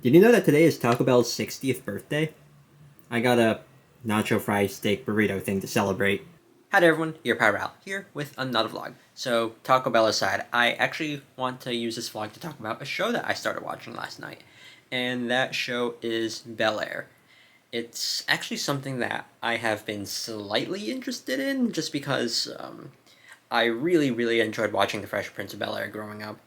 Did you know that today is Taco Bell's 60th birthday? I got a nacho fry steak burrito thing to celebrate. Hi there everyone, your Power Al here with another vlog. So Taco Bell aside, I actually want to use this vlog to talk about a show that I started watching last night. And that show is Bel-Air. It's actually something that I have been slightly interested in just because I really enjoyed watching The Fresh Prince of Bel-Air growing up.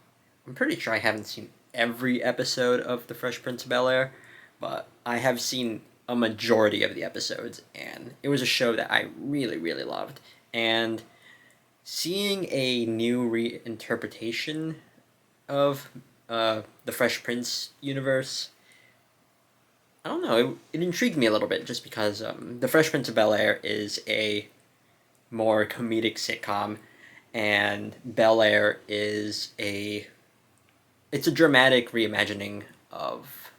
I'm pretty sure I haven't seen every episode of The Fresh Prince of Bel-Air, but I have seen a majority of the episodes, and it was a show that I really loved. And seeing a new reinterpretation of the Fresh Prince universe, I don't know, it intrigued me a little bit just because The Fresh Prince of Bel-Air is a more comedic sitcom, and Bel-Air is it's a dramatic reimagining of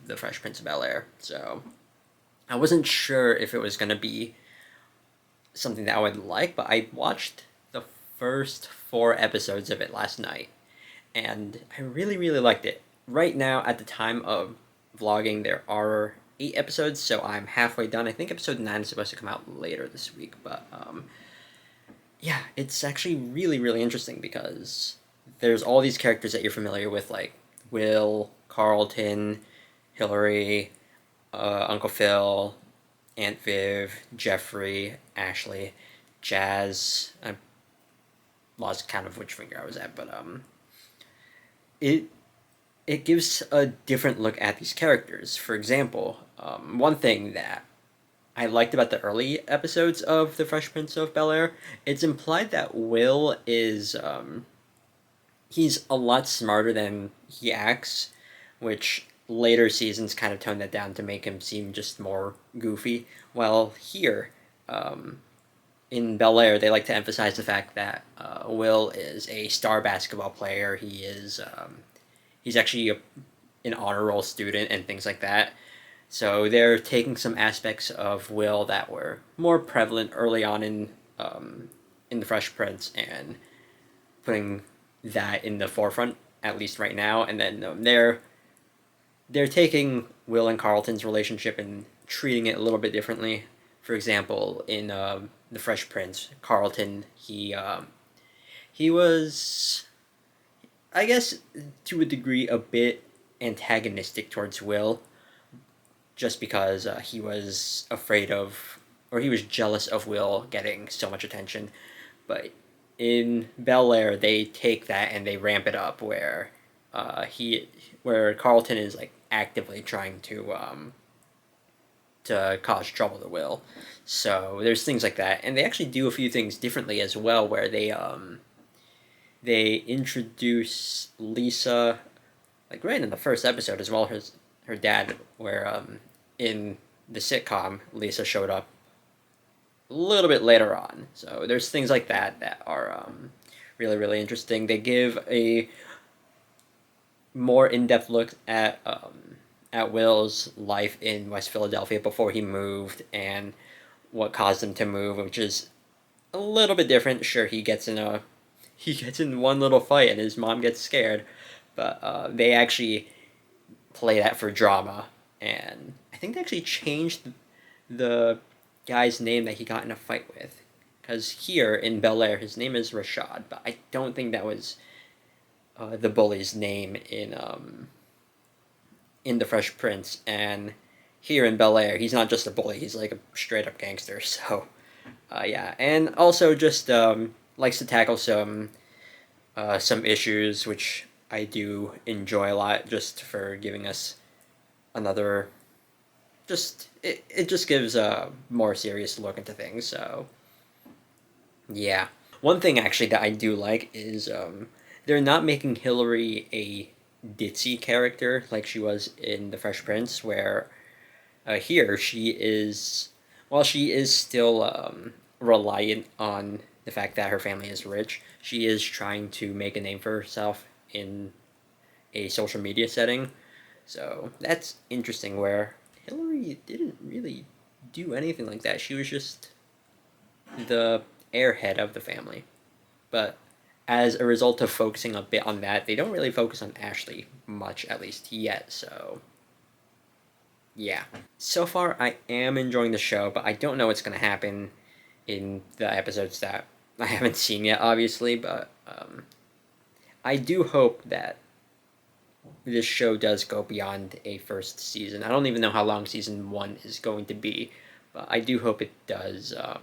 the Fresh Prince of Bel-Air. So I wasn't sure if it was gonna be something that I would like, but I watched the first 4 episodes of it last night, and I really liked it. Right now, at the time of vlogging, there are 8 episodes, so I'm halfway done. I think episode 9 is supposed to come out later this week, but yeah, it's actually really interesting because there's all these characters that you're familiar with, like Will, Carlton, Hillary, Uncle Phil, Aunt Viv, Jeffrey, Ashley, Jazz. I lost count of which finger I was at, but it it gives a different look at these characters. For example, one thing that I liked about the early episodes of The Fresh Prince of Bel-Air, it's implied that Will is he's a lot smarter than he acts, which later seasons kind of toned that down to make him seem just more goofy. Well, here, in Bel-Air, they like to emphasize the fact that Will is a star basketball player. He's actually an honor roll student and things like that. So they're taking some aspects of Will that were more prevalent early on in the Fresh Prince and putting that in the forefront, at least right now. And then they're taking Will and Carlton's relationship and treating it a little bit differently. For example, in the Fresh Prince, Carlton he was, I guess, to a degree, a bit antagonistic towards Will, just because he was afraid of, or he was jealous of Will getting so much attention. But in Bel-Air, they take that and they ramp it up, where Carlton is like actively trying to cause trouble to Will. So there's things like that, and they actually do a few things differently as well, where they introduce Lisa like right in the first episode, as well as her dad, where in the sitcom Lisa showed up a little bit later on. So there's things like that that are really interesting. They give a more in-depth look at Will's life in West Philadelphia before he moved and what caused him to move, which is a little bit different. Sure, he gets in one little fight and his mom gets scared, but they actually play that for drama, and I think they actually changed the guy's name that he got in a fight with, because here in Bel-Air his name is Rashad, but I don't think that was the bully's name in the Fresh Prince. And here in Bel-Air, he's not just a bully; he's like a straight up gangster. So, yeah, and also just likes to tackle some issues, which I do enjoy a lot, just for giving us another. It just gives a more serious look into things. So yeah, one thing actually that I do like is they're not making Hillary a ditzy character like she was in The Fresh Prince, where here she is, while she is still reliant on the fact that her family is rich, she is trying to make a name for herself in a social media setting. So that's interesting, where Hillary didn't really do anything like that. She was just the airhead of the family. But as a result of focusing a bit on that, they don't really focus on Ashley much, at least yet. So yeah. So far, I am enjoying the show, but I don't know what's going to happen in the episodes that I haven't seen yet, obviously. But I do hope that this show does go beyond a first season. I don't even know how long season 1 is going to be, but I do hope it does. Uh,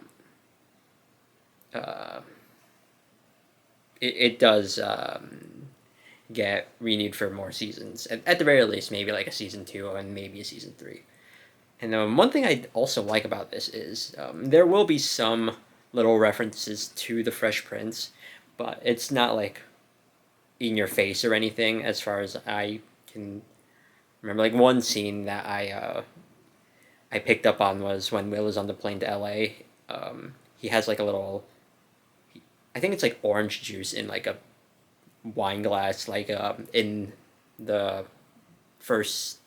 it does get renewed for more seasons. At the very least, maybe like a season 2 and maybe a season 3. And one thing I also like about this is there will be some little references to the Fresh Prince, but it's not like in your face or anything. As far as I can remember, like one scene that I picked up on was when Will is on the plane to L.A. He has like a little, I think it's like orange juice in like a wine glass, like in the first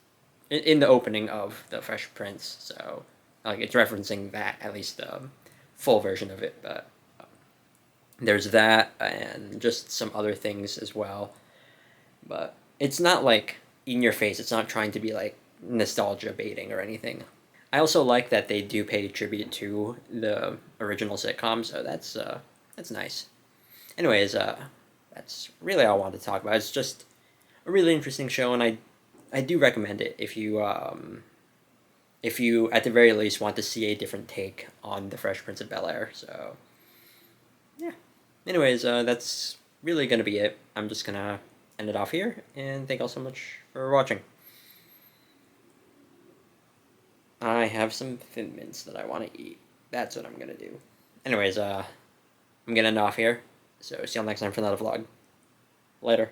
in the opening of the Fresh Prince. So like it's referencing that, at least the full version of it. But there's that and just some other things as well. But it's not like in your face. It's not trying to be like nostalgia baiting or anything. I also like that they do pay tribute to the original sitcom, so that's nice. Anyways, that's really all I wanted to talk about. It's just a really interesting show, and I do recommend it if you at the very least want to see a different take on the Fresh Prince of Bel-Air. So yeah. Anyways, that's really gonna be it. I'm just gonna end it off here, and thank you all so much for watching. I have some Thin Mints that I want to eat. That's what I'm gonna do. Anyways, I'm gonna end off here. So see you all next time for another vlog. Later.